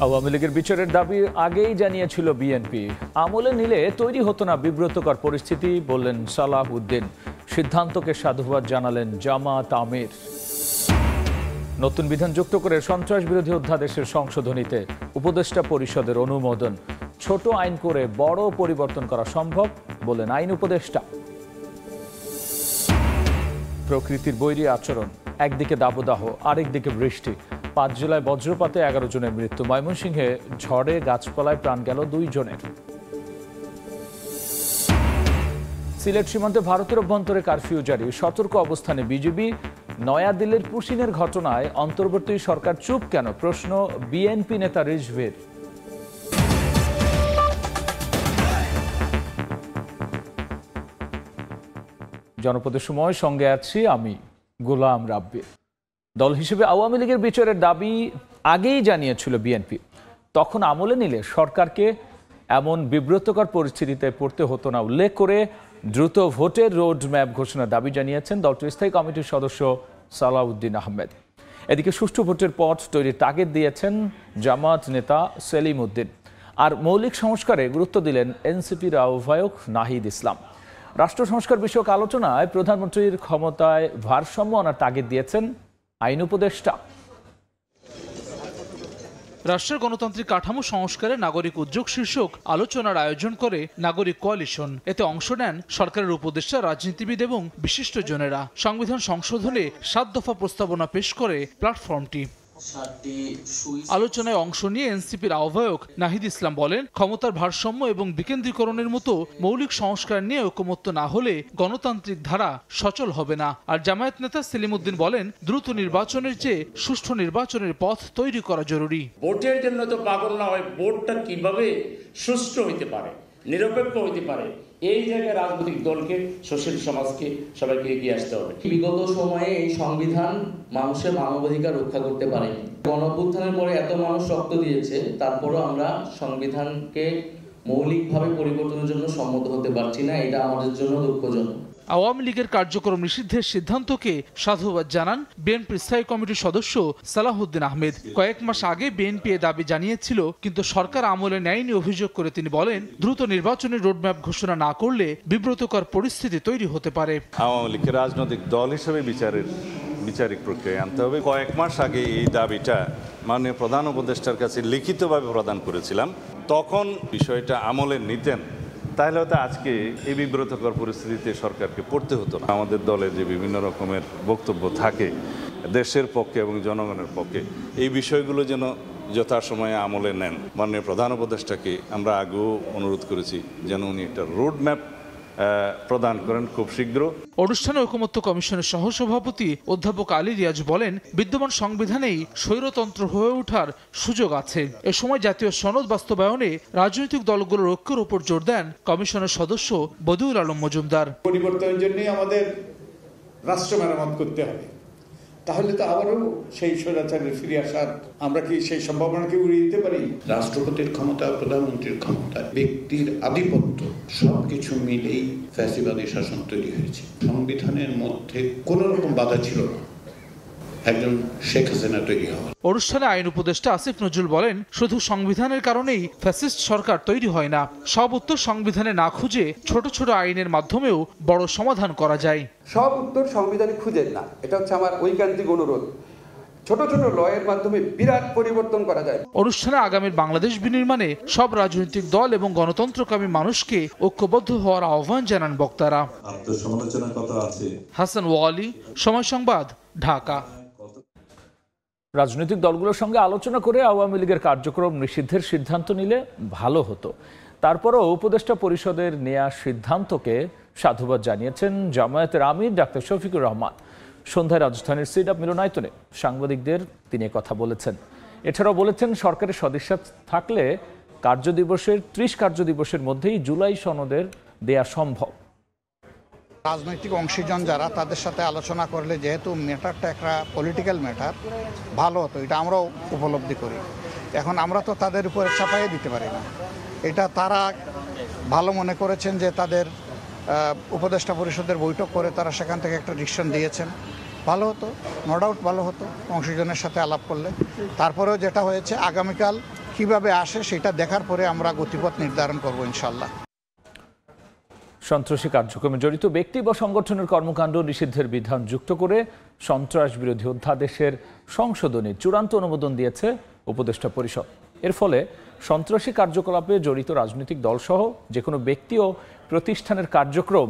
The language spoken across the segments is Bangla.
আওয়ামী লীগের বিচারের দাবি আগেই জানিয়েছিল বিএনপি। আমলে নিলে তৈরি হতো না বিব্রতকর পরিস্থিতি, বললেন সালাহ উদ্দিন। সিদ্ধান্তকে সাধুবাদ জানালেন জামাত আমির। নতুন বিধান যুক্ত করে সন্ত্রাস বিরোধী অধ্যাদেশের সংশোধনীতে উপদেষ্টা পরিষদের অনুমোদন। ছোট আইন করে বড় পরিবর্তন করা সম্ভব, বলেন আইন উপদেষ্টা। প্রকৃতির বৈরী আচরণ, একদিকে দাবদাহ, আরেকদিকে বৃষ্টি। ৫ জুলাই বজ্রপাতে ১১ জনের মৃত্যু। ময়মনসিংহে ঝড়ে গাছপালায় প্রাণ গেল ২ জনের। সিলেট সীমান্তে ভারতের অভ্যন্তরে কারফিউ জারি, সতর্ক অবস্থানে বিজিবি। নয়াদিল্লির পুশিনের ঘটনায় অন্তর্বর্তী সরকার চুপ কেন, প্রশ্ন বিএনপি নেতা রিজভীর। জনপদের সময়, সঙ্গে আছি আমি গোলাম রাব্বি। দল হিসেবে আওয়ামী লীগের বিচারের দাবি আগেই জানিয়েছিল বিএনপি। তখন আমলে নিলে সরকারকে এমন বিব্রতকর পরিস্থিতিতে পড়তে হতো না উল্লেখ করে দ্রুত ভোটের রোড ম্যাপ ঘোষণার দাবি জানিয়েছেন দলটির স্থায়ী কমিটির সদস্য সালাহ উদ্দিন আহমেদ। এদিকে সুষ্ঠু ভোটের পথ তৈরির তাগিদ দিয়েছেন জামাত নেতা সেলিম উদ্দিন। আর মৌলিক সংস্কারে গুরুত্ব দিলেন এনসিপির আহ্বায়ক নাহিদ ইসলাম। রাষ্ট্র সংস্কার বিষয়ক আলোচনায় প্রধানমন্ত্রীর ক্ষমতায় ভারসাম্য আনার তাগিদ দিয়েছেন আইন উপদেষ্টা। রাষ্ট্রের গণতান্ত্রিক কাঠামো সংস্কারে নাগরিক উদ্যোগ শীর্ষক আলোচনার আয়োজন করে নাগরিক কোয়ালিশন। এতে অংশ নেন সরকারের উপদেষ্টা, রাজনীতিবিদ এবং বিশিষ্টজনেরা। সংবিধান সংশোধনে ৭ দফা প্রস্তাবনা পেশ করে প্ল্যাটফর্মটি। আলোচনায় অংশ নিয়ে এনসিপির আহ্বায়ক নাহিদ ইসলাম বলেন, ক্ষমতার ভারসাম্য এবং বিকেন্দ্রীকরণের মতো মৌলিক সংস্কার নিয়ে ঐকমত্য না হলে গণতান্ত্রিক ধারা সচল হবে না। আর জামায়াত নেতা সেলিম উদ্দিন বলেন, দ্রুত নির্বাচনের চেয়ে সুষ্ঠু নির্বাচনের পথ তৈরি করা জরুরি। ভোটের জন্য তো পাগল না হয়, ভোটটা কিভাবে সুষ্ঠু হইতে পারে, নিরপেক্ষ হইতে পারে, এই জায়গায় রাজনৈতিক দলকে, সুশীল সমাজকে সবাইকে এগিয়ে আসতে হবে। বিগত সময়ে এই সংবিধান মানুষের মানবাধিকার রক্ষা করতে পারেনি। গণঅভ্যুত্থানের পরে এত মানুষ রক্ত দিয়েছে, তারপরও আমরা সংবিধানকে মৌলিকভাবে পরিবর্তনের জন্য সম্মত হতে পারছি না। এটা আমাদের জন্য দুঃখজনক। আওয়ামী লীগের কার্যক্রম নিষিদ্ধের সিদ্ধান্তকে সাধুবাদ জানান বিএনপির স্থায়ী কমিটির সদস্য সালাহ উদ্দিন আহমেদ। কয়েক মাস আগে বিএনপি এ দাবি জানিয়েছিল, কিন্তু সরকার আমলে নেয়নি অভিযোগ করে তিনি বলেন, দ্রুত নির্বাচনের রোডম্যাপ ঘোষণা না করলে বিব্রতকর পরিস্থিতি তৈরি হতে পারে। আওয়ামী লীগকে রাজনৈতিক দল হিসেবে বিচারিক প্রক্রিয়া আনতে হবে। কয়েক মাস আগে এই দাবিটা মাননীয় প্রধান উপদেষ্টার কাছে লিখিতভাবে প্রদান করেছিলাম। তখন বিষয়টা আমলে নিতেন, তাহলে হয়তো আজকে এই বিব্রতকর পরিস্থিতিতে সরকারকে পড়তে হতো না। আমাদের দলের যে বিভিন্ন রকমের বক্তব্য থাকে দেশের পক্ষে এবং জনগণের পক্ষে, এই বিষয়গুলো যেন যথাসময়ে আমলে নেন। মাননীয় প্রধান উপদেষ্টাকে আমরা আগেও অনুরোধ করেছি যেন উনি একটা রোড ম্যাপ প্রদান করেন খুব শীঘ্র। অনুষ্ঠানে ঐকমত্য কমিশনের সহসভাপতি অধ্যাপক আলী রিয়াজ বলেন, বিদ্যমান সংবিধানেই স্বৈরতন্ত্র হয়ে ওঠার সুযোগ আছে। এ সময় জাতীয় সনদ বাস্তবায়নে রাজনৈতিক দলগুলোর ঐক্যের উপর জোর দেন কমিশনের সদস্য বদিউল আলম মজুমদার। পরিবর্তনের জন্যই আমাদের রাষ্ট্র মেরামত করতে হবে, তাহলে তো আবারও সেই স্বৈরাচারের ফিরে আসার আমরা কি সেই সম্ভাবনাকে উড়িয়ে দিতে পারি? রাষ্ট্রপতির ক্ষমতা, প্রধানমন্ত্রীর ক্ষমতা, ব্যক্তির আধিপত্য সবকিছু মিলেই ফ্যাসিবাদী শাসন তৈরি হয়েছে। সংবিধানের মধ্যে কোনো রকম বাধা ছিল না একজন শেখ হাসিনা তৈরি হওয়া। অনুষ্ঠানে আইন উপদেষ্টা আসিফ নজরুল বলেন, শুধু সংবিধানের কারণেই ফ্যাসিস্ট সরকার তৈরি হয় না। সব উত্তর সংবিধানে না খুঁজে ছোট ছোট আইনের মাধ্যমেও বড় সমাধান করা যায়। সব উত্তর সংবিধানে খুঁজেন না, এটা হচ্ছে আমার ঐকান্তিক অনুরোধ। ছোট ছোট লয়ের মাধ্যমে বিরাট পরিবর্তন করা যায়। অনুষ্ঠানে আগামীর বাংলাদেশ বিনির্মাণে সব রাজনৈতিক দল এবং গণতন্ত্রকামী মানুষকে ঐক্যবদ্ধ হওয়ার আহ্বান জানান বক্তারা। আত্মসমালোচনার কথা আছে। হাসান ওয়ালি, সময় সংবাদ, ঢাকা। রাজনৈতিক দলগুলোর সঙ্গে আলোচনা করে আওয়ামী লীগের কার্যক্রম নিষিদ্ধের সিদ্ধান্ত নিলে ভালো হতো। তারপরও উপদেষ্টা পরিষদের নেয়া সিদ্ধান্তকে সাধুবাদ জানিয়েছেন জামায়াতের আমির ডাক্তার শফিকুর রহমান। সন্ধ্যায় রাজধানীর সিডাপ মিলনায়তনে সাংবাদিকদের তিনি কথা বলেছেন। এছাড়াও বলেছেন, সরকারের সদিচ্ছা থাকলে 30 কার্যদিবসের মধ্যেই জুলাই সনদের দেয়া সম্ভব। রাজনৈতিক অংশীজন যারা, তাদের সাথে আলোচনা করলে যেহেতু ম্যাটারটা একটা পলিটিক্যাল ম্যাটার, ভালো হতো। এটা আমরাও উপলব্ধি করি। এখন আমরা তো তাদের উপরে চাপাইয়ে দিতে পারি না। এটা তারা ভালো মনে করেছেন যে তাদের উপদেষ্টা পরিষদের বৈঠক করে তারা সেখান থেকে একটা ডিসিশন দিয়েছেন। ভালো হতো, নো ডাউট ভালো হতো অংশীজনের সাথে আলাপ করলে। তারপরেও যেটা হয়েছে, আগামীকাল কিভাবে আসে সেটা দেখার পরে আমরা গতিপথ নির্ধারণ করব ইনশাল্লাহ। সন্ত্রাসী কার্যক্রমে জড়িত ব্যক্তি বা সংগঠনের কর্মকাণ্ড নিষিদ্ধের বিধান যুক্ত করে সন্ত্রাস বিরোধী অধ্যাদেশের সংশোধনীর চূড়ান্ত অনুমোদন দিয়েছে উপদেষ্টা পরিষদ। এর ফলে সন্ত্রাসী কার্যকলাপে জড়িত রাজনৈতিক দলসহ যে কোনো ব্যক্তি ও প্রতিষ্ঠানের কার্যক্রম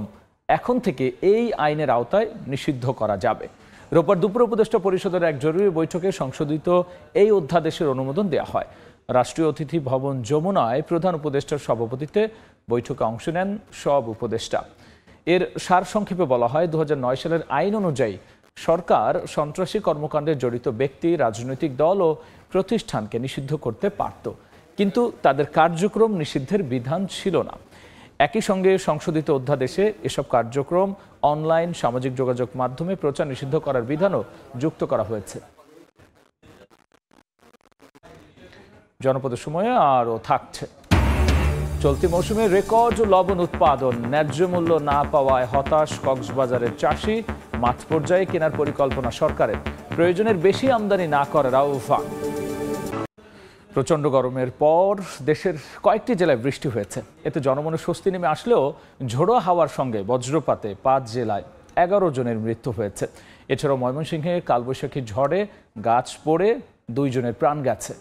এখন থেকে এই আইনের আওতায় নিষিদ্ধ করা যাবে। রোববার দুপুরে উপদেষ্টা পরিষদের এক জরুরি বৈঠকে সংশোধিত এই অধ্যাদেশের অনুমোদন দেওয়া হয়। রাষ্ট্রীয় অতিথি ভবন যমুনায় প্রধান উপদেষ্টার সভাপতিত্বে বৈঠকে অংশ নেন সব উপদেষ্টা। এর সারসংক্ষেপে বলা হয়, 2009 সালের আইন অনুযায়ী সরকার সন্ত্রাসী কর্মকাণ্ডে জড়িত ব্যক্তি, রাজনৈতিক দল ও প্রতিষ্ঠানকে নিষিদ্ধ করতে পারত, কিন্তু তাদের কার্যক্রম নিষিদ্ধের বিধান ছিল না। একই সঙ্গে সংশোধিত অধ্যাদেশে এসব কার্যক্রম অনলাইন, সামাজিক যোগাযোগ মাধ্যমে প্রচার নিষিদ্ধ করার বিধানও যুক্ত করা হয়েছে। জনপদের সময়ে আরও থাকছে। চলতি মৌসুমে রেকর্ড লবণ উৎপাদন, ন্যায্য মূল্য না পাওয়ায় হতাশ কক্সবাজারের চাষি। মাঠ পর্যায়ে কেনার পরিকল্পনা সরকারের, প্রয়োজনের বেশি আমদানি না করার আহ্বান। প্রচণ্ড গরমের পর দেশের কয়েকটি জেলায় বৃষ্টি হয়েছে। এতে জনমনে স্বস্তি নেমে আসলেও ঝোড়ো হাওয়ার সঙ্গে বজ্রপাতে 5 জেলায় 11 জনের মৃত্যু হয়েছে। এছাড়াও ময়মনসিংহে কালবৈশাখী ঝড়ে গাছ পড়ে 2 জনের প্রাণ গেছে।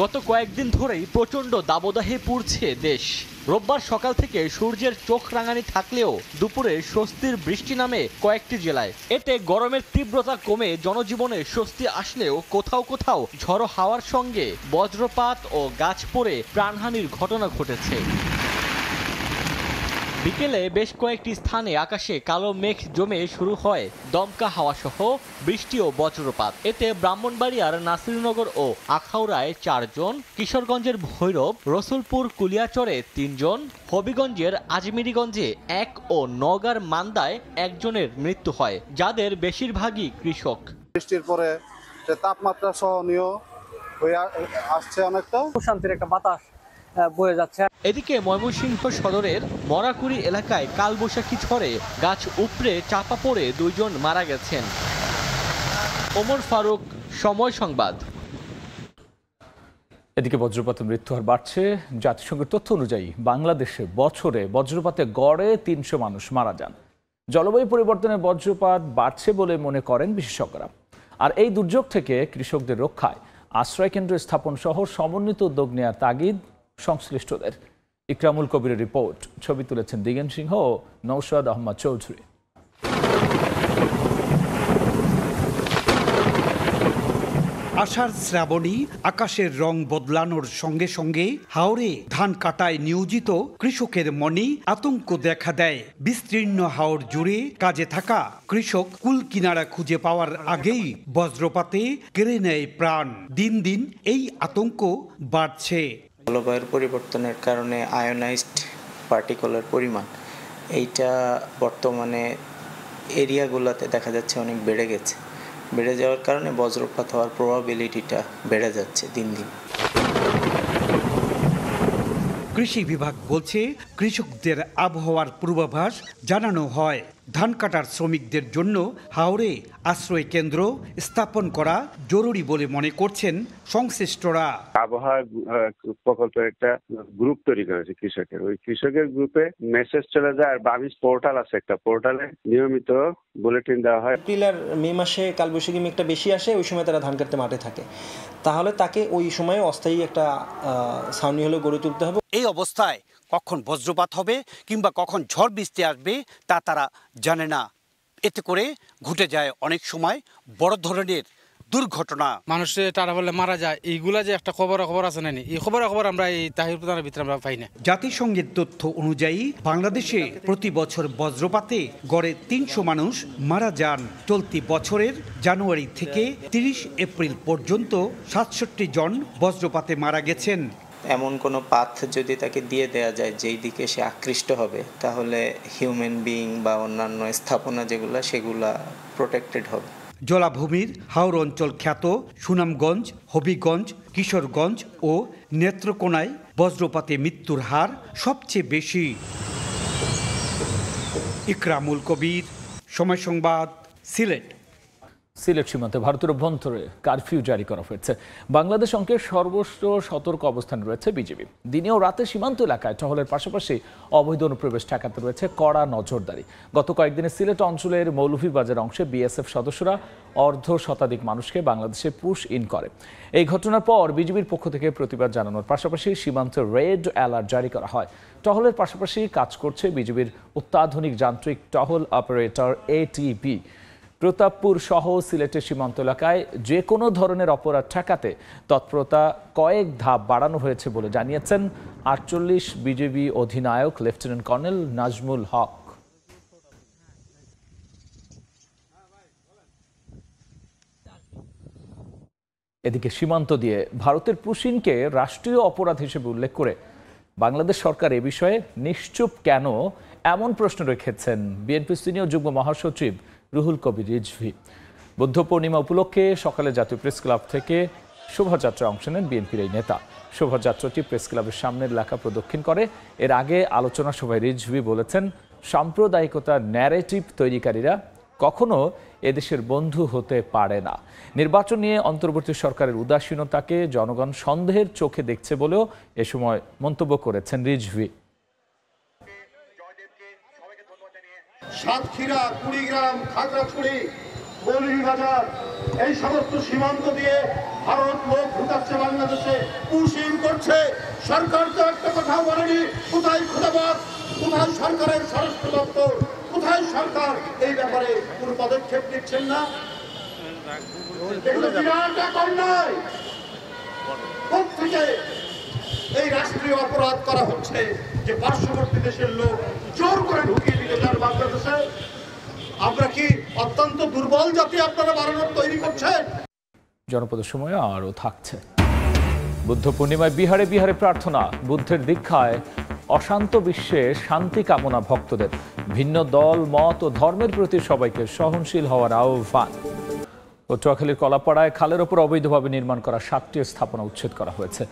গত কয়েকদিন ধরেই প্রচণ্ড দাবদাহে পুড়ছে দেশ। রোববার সকাল থেকে সূর্যের চোখ রাঙানি থাকলেও দুপুরে স্বস্তির বৃষ্টি নামে কয়েকটি জেলায়। এতে গরমের তীব্রতা কমে জনজীবনে স্বস্তি আসলেও কোথাও কোথাও ঝড়ো হাওয়ার সঙ্গে বজ্রপাত ও গাছ পড়ে প্রাণহানির ঘটনা ঘটেছে। বিকেলে বেশ কয়েকটি স্থানে আকাশে কালো মেঘ জমে শুরু হয় দমকা হাওয়া সহ বৃষ্টি ও বজ্রপাত। এতে ব্রাহ্মণবাড়িয়ার নাসিরনগর ও আখাউড়ায় 4 জন, কিশোরগঞ্জের ভৈরব, রসুলপুর কুলিয়াচরে 3 জন, হবিগঞ্জের আজমিরিগঞ্জে 1 ও নওগাঁর মান্দায় 1 জনের মৃত্যু হয়, যাদের বেশিরভাগই কৃষক। বৃষ্টির পরে তাপমাত্রা সহনীয় হয়ে আসছে, অনেকটা প্রশান্তির একটা বাতাস বয়ে যাচ্ছে। এদিকে ময়মনসিংহ সদরের মরাকুড়ি এলাকায় কালবৈশাখী ঝড়ে গাছ উপড়ে চাপা পড়ে 2 জন মারা গেছেন। ওমর ফারুক, সময় সংবাদ। এদিকে বজ্রপাতে মৃত্যু হার বাড়ছে। জাতিসংঘের তথ্য অনুযায়ী বাংলাদেশে বছরে বজ্রপাতে গড়ে 300 মানুষ মারা যান। জলবায়ু পরিবর্তনের বজ্রপাত বাড়ছে বলে মনে করেন বিশেষজ্ঞরা। আর এই দুর্যোগ থেকে কৃষকদের রক্ষায় আশ্রয়কেন্দ্র স্থাপন সহ সমন্বিত উদ্যোগ নেওয়ার তাগিদ সংশ্লিষ্টদের। ইকরামুল কবিরের রিপোর্ট। ছবি তুলেছেন দিগেন সিংহ ও নৌশাদ আহমদ চৌধুরী। আষাঢ় শ্রাবণী, আকাশের রং বদলানোর সঙ্গে সঙ্গে হাওরে ধান কাটায় নিয়োজিত কৃষকের মনে আতঙ্ক দেখা দেয়। বিস্তীর্ণ হাওর জুড়ে কাজে থাকা কৃষক কুল কিনারা খুঁজে পাওয়ার আগেই বজ্রপাতে কেড়ে নেয় প্রাণ। দিন দিন এই আতঙ্ক বাড়ছে। জলবায়ুর পরিবর্তনের কারণে আয়োনাইজড পার্টিকেলের পরিমাণ এইটা বর্তমানে এরিয়াগুলোতে দেখা যাচ্ছে অনেক বেড়ে গেছে। বেড়ে যাওয়ার কারণে বজ্রপাত হওয়ার প্রবাবিলিটিটা বেড়ে যাচ্ছে দিন দিন। কৃষি বিভাগ বলছে, কৃষকদের আবহাওয়ার পূর্বাভাস জানানো হয়। ধান কাটার শ্রমিকদের জন্য হাওরে আশ্রয় কেন্দ্র স্থাপন করা জরুরি বলে মনে করছেন সংশ্লিষ্টরা। আবহাওয়া প্রকল্পের একটা গ্রুপ তৈরি করেছে কৃষকের, ওই কৃষকের গ্রুপে মেসেজ চলে যায়। আর বাবিস পোর্টাল আছে, একটা পোর্টালে নিয়মিত বুলেটিন দেওয়া হয়। এপ্রিল আর মে মাসে কালবৈশাখী মেঘটা বেশি আসে, ওই সময় তারা ধান কাটতে মাঠে থাকে, তাহলে তাকে ওই সময়ে অস্থায়ী একটা ছাউনি হলে গড়ে তুলতে হবে। এই অবস্থায় কখন বজ্রপাত হবে কিংবা কখন ঝড় বৃষ্টি আসবে তা তারা জানে না। এতে করে ঘটে যায় অনেক সময় বড় ধরনের দুর্ঘটনা। মানুষের তারা বলে মারা যায়, এইগুলা যে একটা খবর আছে না, এই খবর আমরা এই তাহির প্রধানের ভিতরে আমরা পাই না। জাতিসংঘের তথ্য অনুযায়ী বাংলাদেশে প্রতি বছর বজ্রপাতে গড়ে 300 মানুষ মারা যান। চলতি বছরের জানুয়ারি থেকে 30 এপ্রিল পর্যন্ত 67 জন বজ্রপাতে মারা গেছেন। এমন কোনো পাথ যদি তাকে দিয়ে দেয়া যায় যেই দিকে সে আকৃষ্ট হবে, তাহলে হিউম্যান বিইং বা অন্যান্য স্থাপনা যেগুলা সেগুলা প্রোটেক্টেড হবে। জলাভূমির হাওর অঞ্চল খ্যাত সুনামগঞ্জ, হবিগঞ্জ, কিশোরগঞ্জ ও নেত্রকোনায় বজ্রপাতে মৃত্যুর হার সবচেয়ে বেশি। ইকরামুল কবির, সময় সংবাদ, সিলেট। সিলেট সীমান্তে ভারতের অভ্যন্তরে কারফিউ জারি করা হয়েছে। বাংলাদেশ অঙ্কে সর্বোচ্চ সতর্ক অবস্থানে রয়েছে বিজিবি। দিনে ও রাতে সীমান্ত এলাকায় টহলের পাশাপাশি অবৈধ অনুপ্রবেশ ঠেকাতে রয়েছে কড়া নজরদারি। গত কয়েকদিনে সিলেট অঞ্চলের মৌলভীবাজার অংশে বিএসএফ সদস্যরা অর্ধ শতাধিক মানুষকে বাংলাদেশে পুশ ইন করে। এই ঘটনার পর বিজিবির পক্ষ থেকে প্রতিবাদ জানানোর পাশাপাশি সীমান্তে রেড অ্যালার্ট জারি করা হয়। টহলের পাশাপাশি কাজ করছে বিজিবির অত্যাধুনিক যান্ত্রিক টহল অপারেটর এটিপি। প্রতাপপুর সহ সিলেটের সীমান্ত এলাকায় যে কোনো ধরনের অপরাধ ঠেকাতে তৎপরতা কয়েক ধাপ বাড়ানো হয়েছে বলে জানিয়েছেন ৪৮ বিজিবি অধিনায়ক লেফটেন্যান্ট কর্নেল নাজমুল হক। এদিকে সীমান্ত দিয়ে ভারতের পুশিনকে রাষ্ট্রীয় অপরাধ হিসেবে উল্লেখ করে বাংলাদেশ সরকার এ বিষয়ে নিশ্চুপ কেন, এমন প্রশ্ন রেখেছেন বিএনপির সিনিয়র যুগ্ম মহাসচিব রুহুল কবির রিজভী। বুদ্ধ পূর্ণিমা উপলক্ষে সকালে জাতীয় প্রেস ক্লাব থেকে শোভাযাত্রায় অংশ নেন বিএনপির এই নেতা। শোভাযাত্রাটি প্রেস ক্লাবের সামনের এলাকা প্রদক্ষিণ করে। এর আগে আলোচনা সভায় রিজভী বলেছেন, সাম্প্রদায়িকতার ন্যারেটিভ তৈরিকারীরা কখনো এদেশের বন্ধু হতে পারে না। নির্বাচন নিয়ে অন্তর্বর্তী সরকারের উদাসীনতাকে জনগণ সন্দেহের চোখে দেখছে বলেও এ সময় মন্তব্য করেছেন রিজভী। সাতক্ষীরা, কুড়িগ্রাম, খাগড়াছড়ি, মৌলভীবাজার এই সমস্ত সীমান্ত দিয়ে ভারত লোক ঢুকাচ্ছে বাংলাদেশে, পুশিং করছে। সরকার তো একটা কথা বলেনি, কোথায় খুদাবাদ, কোথায় সরকারের স্বরাষ্ট্র দপ্তর, কোথায় সরকার এই ব্যাপারে কোন পদক্ষেপ নিচ্ছেন না? এগুলো বিরাট এক অন্যায়। কোত্থেকে এই রাষ্ট্রীয় অপরাধ করা হচ্ছে যে পার্শ্ববর্তী দেশের লোক জোর করে ঢুকিয়ে দিতে চান বাংলাদেশে? আমরা কি অত্যন্ত দুর্বল জাতি আপনারা বাড়ানোর তৈরি করছেন? জনপদের সময় আরও থাকছে। বুদ্ধ পূর্ণিমায় বিহারে বিহারে প্রার্থনা। বুদ্ধের দীক্ষায় অশান্ত বিশ্বে শান্তি কামনা ভক্তদের। ভিন্ন দল, মত ও ধর্মের প্রতি সবাইকে সহনশীল হওয়ার আহ্বান। পটুয়াখালীর কলাপাড়ায় খালের ওপর অবৈধভাবে নির্মাণ করা ৭টি স্থাপনা উচ্ছেদ করা হয়েছে।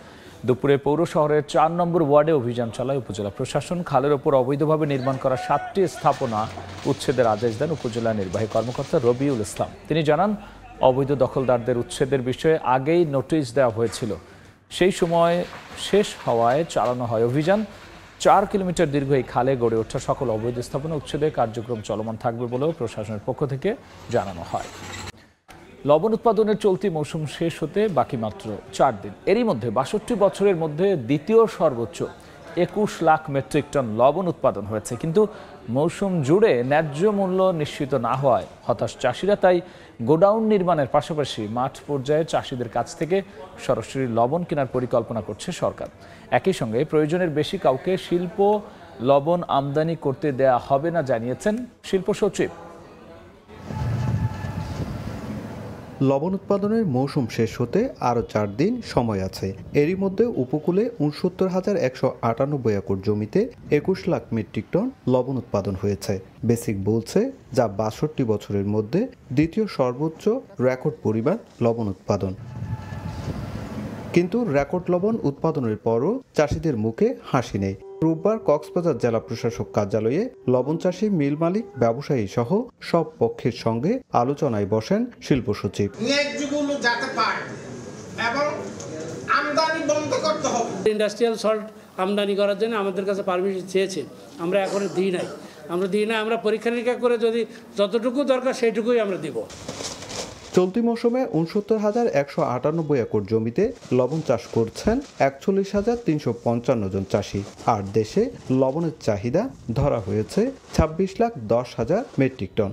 দুপুরে পৌর শহরের ৪ নম্বর ওয়ার্ডে অভিযান চালায় উপজেলা প্রশাসন। খালের ওপর অবৈধভাবে নির্মাণ করা ৭টি স্থাপনা উচ্ছেদের আদেশ দেন উপজেলা নির্বাহী কর্মকর্তা রবিউল ইসলাম। তিনি জানান, অবৈধ দখলদারদের উচ্ছেদের বিষয়ে আগেই নোটিশ দেওয়া হয়েছিল। সেই সময় শেষ হওয়ায় চালানো হয় অভিযান। ৪ কিলোমিটার দীর্ঘ এই খালে গড়ে ওঠা সকল অবৈধ স্থাপনা উচ্ছেদের কার্যক্রম চলমান থাকবে বলেও প্রশাসনের পক্ষ থেকে জানানো হয়। লবণ উৎপাদনের চলতি মৌসুম শেষ হতে বাকি মাত্র ৪ দিন। এরই মধ্যে ৬২ বছরের মধ্যে দ্বিতীয় সর্বোচ্চ ২১ লাখ মেট্রিক টন লবণ উৎপাদন হয়েছে। কিন্তু মৌসুম জুড়ে ন্যায্য মূল্য নিশ্চিত না হওয়ায় হতাশ চাষিরা। তাই গোডাউন নির্মাণের পাশাপাশি মাঠ পর্যায়ে চাষিদের কাছ থেকে সরাসরি লবণ কেনার পরিকল্পনা করছে সরকার। একই সঙ্গে প্রয়োজনের বেশি কাউকে শিল্প লবণ আমদানি করতে দেয়া হবে না জানিয়েছেন শিল্প সচিব। লবণ উৎপাদনের মৌসুম শেষ হতে আরও ৪ দিন সময় আছে। এরই মধ্যে উপকূলে ৬৯,১৯৮ একর জমিতে ২১ লাখ মেট্রিক টন লবণ উৎপাদন হয়েছে। বেসিক বলছে, যা ৬২ বছরের মধ্যে দ্বিতীয় সর্বোচ্চ রেকর্ড পরিমাণ লবণ উৎপাদন। কিন্তু রেকর্ড লবণ উৎপাদনের পরও চাষিদের মুখে হাসি নেই। রোববার কক্সবাজার জেলা প্রশাসক কার্যালয়ে লবণ চাষি, মিল মালিক, ব্যবসায়ী সহ সব পক্ষের সঙ্গে আলোচনায় বসেন শিল্প সচিব। ইন্ডাস্ট্রিয়াল সল্ট আমদানি করার জন্য আমাদের কাছে পারমিশন চেয়েছে, আমরা এখনো দিই নাই। আমরা পরীক্ষা নিরীক্ষা করে যদি যতটুকু দরকার সেইটুকুই আমরা দিব। চলতি মৌসুমে ৬৯,১৯৮ একর জমিতে লবণ চাষ করছেন ৪১,৩৫৫ জন চাষি। আর দেশে লবণের চাহিদা ধরা হয়েছে ২৬,১০,০০০ মেট্রিক টন।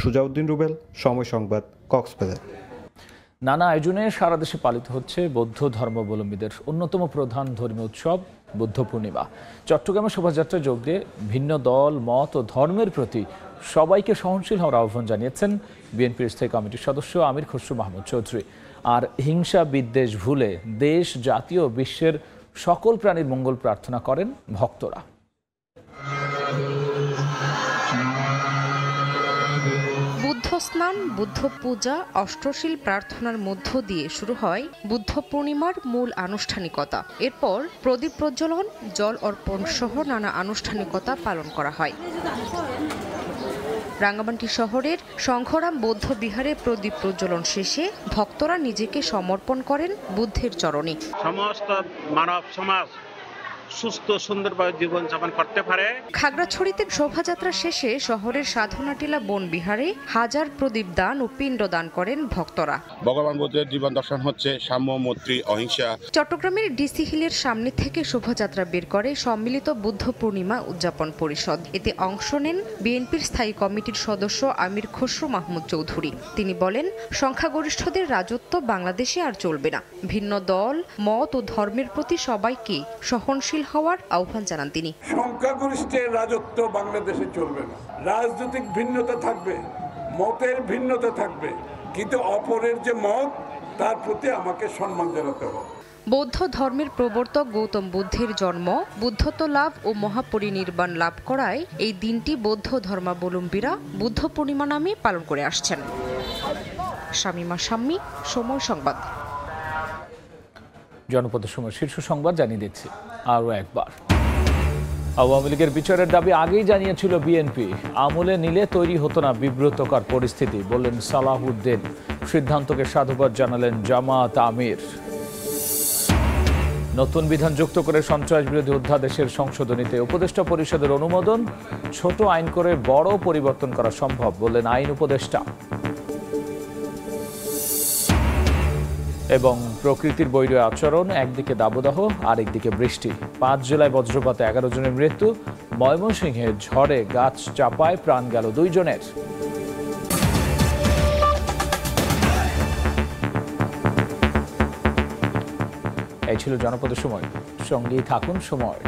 সুজাউদ্দিন রুবেল, সময় সংবাদ, কক্সবাজার। নানা আয়োজনে সারা দেশে পালিত হচ্ছে বৌদ্ধ ধর্মাবলম্বীদের অন্যতম প্রধান ধর্মীয় উৎসব বুদ্ধ পূর্ণিমা। চট্টগ্রামে শোভাযাত্রায় যোগ দিয়ে ভিন্ন দল, মত ও ধর্মের প্রতি সবাইকে সহনশীল হওয়ার আহ্বান জানিয়েছেন বিএনপির স্থায়ী কমিটির সদস্য আমির খসরু মাহমুদ চৌধুরী। আর হিংসা বিদ্বেষ ভুলে দেশ, জাতীয়, বিশ্বের সকল প্রাণীর মঙ্গল প্রার্থনা করেন ভক্তরা। বুদ্ধ স্নান, বুদ্ধ পূজা, অষ্টশীল প্রার্থনার মধ্য দিয়ে শুরু হয় বুদ্ধ পূর্ণিমার মূল আনুষ্ঠানিকতা। এরপর প্রদীপ প্রজ্বলন, জল অর্পণ সহ নানা আনুষ্ঠানিকতা পালন করা হয়। রাঙ্গামাটি শহরের সংঘরাম বৌদ্ধ বিহারে প্রদীপ প্রজ্বলন শেষে ভক্তরা নিজেকে সমর্পণ করেন বুদ্ধের চরণে। সমস্ত মানব সমাজ সুস্থ সুন্দরভাবে জীবনযাপন করতে পারে। খাগড়াছড়িতে শোভাযাত্রা শেষে শহরের সাধনাটিলা বন বিহারে হাজার প্রদীপ দান ও পিণ্ড দান করেন ভক্তরা। ভগবান বুদ্ধের জীবন দর্শন হচ্ছে সাম্য, মৈত্রী, অহিংসা। চট্টগ্রামের ডিসি হিলের সামনে থেকে শোভাযাত্রা বের করে সম্মিলিত বুদ্ধ পূর্ণিমা উদযাপন পরিষদ। এতে অংশ নেন বিএনপির স্থায়ী কমিটির সদস্য আমির খসরু মাহমুদ চৌধুরী। তিনি বলেন, সংখ্যাগরিষ্ঠদের রাজত্ব বাংলাদেশে আর চলবে না। ভিন্ন দল, মত ও ধর্মের প্রতি সবাইকে সহনশীল হওয়ার আহ্বান জানান তিনি। সংখ্যাগরিষ্ঠের রাজত্ব বাংলাদেশে চলবে না। রাজনৈতিক ভিন্নতা থাকবে, মতের ভিন্নতা থাকবে, কিন্তু অপরের যে মত তার প্রতি আমাকে সম্মান জানাতে হবে। বৌদ্ধ ধর্মের প্রবর্তক গৌতম বুদ্ধের জন্ম, বুদ্ধত্ব লাভ ও মহাপরিনির্বাণ লাভ করায় এই দিনটি বৌদ্ধ ধর্মাবলম্বীরা বুদ্ধ পূর্ণিমা নামে পালন করে আসছেন। শামিমা শাম্মী, সময় সংবাদ। জনপদের সময় শীর্ষ সংবাদ জানিয়ে দিচ্ছি আরও একবার। আওয়ামী লীগের বিচারের দাবি আগেই জানিয়েছিল বিএনপি। আমলে নিলে তৈরি হতো না বিব্রতকর পরিস্থিতি, বললেন সালাহুদ্দিন। সিদ্ধান্তকে সাধুবাদ জানালেন জামাত আমির। নতুন বিধান যুক্ত করে সন্ত্রাস বিরোধী অধ্যাদেশের সংশোধনীতে উপদেষ্টা পরিষদের অনুমোদন। ছোট আইন করে বড় পরিবর্তন করা সম্ভব, বললেন আইন উপদেষ্টা। এবং প্রকৃতির বৈরী আচরণ, একদিকে দাবদাহ আর একদিকে বৃষ্টি। 5 জুলাই বজ্রপাতে 11 জনের মৃত্যু। ময়মনসিংহে ঝড়ে গাছ চাপায় প্রাণ গেল 2 জনের। এই ছিল জনপদের সময়। সঙ্গেই থাকুন সময়।